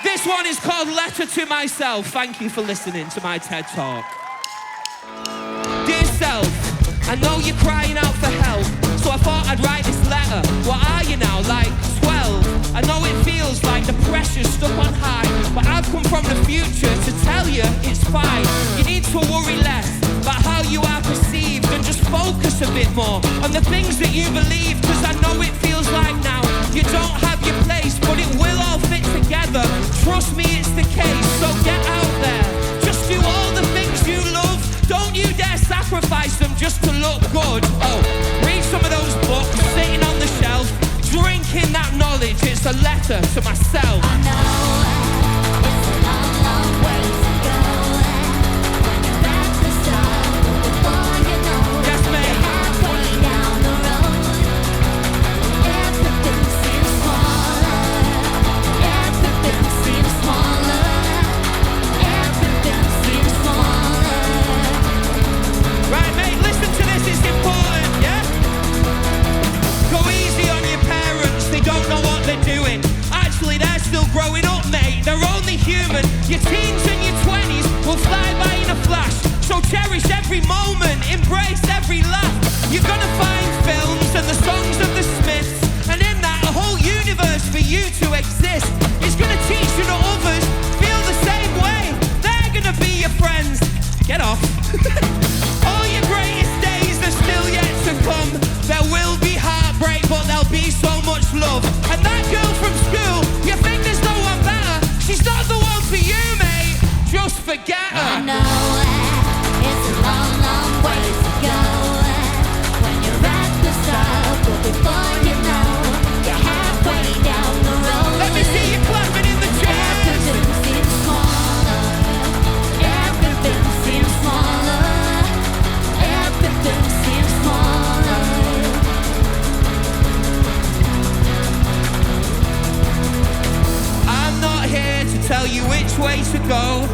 This one is called Letter to Myself. Thank you for listening to my TED Talk. Dear self, I know you're crying out for help, so I thought I'd write this letter. What are you now, like 12? I know it feels like the pressure's stuck on high, but I've come from the future to tell you it's fine. You need to worry less about how you are perceived and just focus a bit more on the things that you believe, because I know it feels like now you don't have your place, but it will all fit together. Trust me, it's the case, so get out there. Just do all the things you love. Don't you dare sacrifice them just to look good. Oh, read some of those books sitting on the shelf, drinking that knowledge. It's a letter to myself. I know it's a long, long way to go. When you're at the start, before you know, yes, mate. You're halfway down the road. Everything seems smaller. Everything seems smaller. Everything seems smaller. Right, mate, listen to this, it's important, yeah? Go easy on your parents, they don't know what they're doing. Actually, they're still growing up, mate, they're only human. Your teens and your 20s will fly by in a flash, so cherish every moment, embrace every laugh. You're gonna find films and the songs of the Smiths, and in that, a whole universe for you to exist. It's gonna teach you that others feel the same way. They're gonna be your friends. Get off. All your greatest days are still yet to come. There will be heartbreak, but there'll be so much love. And that girl from school, you think there's no one better. She's not the one for you, mate. Just forget her. I know it's a long, long way to go. When you're at the start, but before you know, you're halfway down the road. Let me see you clapping in the chairs. Everything seems smaller. Everything seems smaller. Everything seems smaller. I'm not here to tell you which way to go.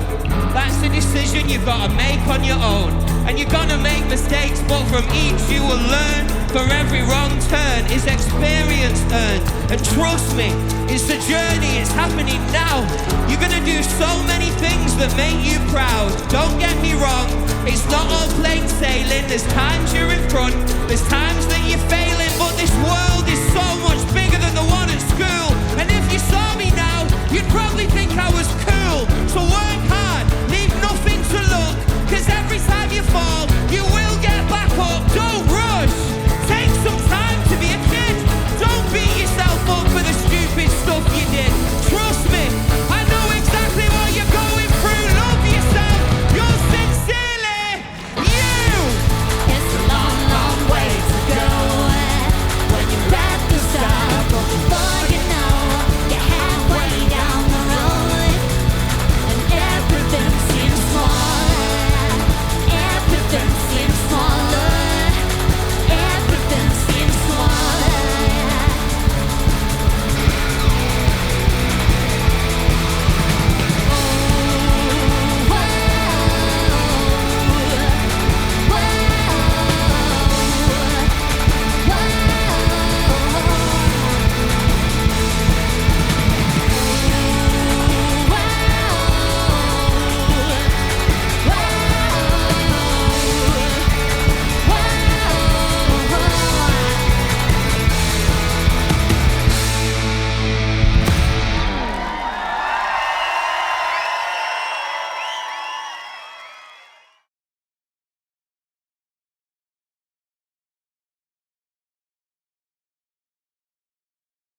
That's a decision you've got to make on your own. And you're gonna make mistakes, but from each you will learn. For every wrong turn is experience earned. And trust me, it's a journey, it's happening now. You're gonna do so many things that make you proud. Don't get me wrong, it's not all plain sailing. There's times you're in front, there's times that you're failing, but this world is so much bigger than the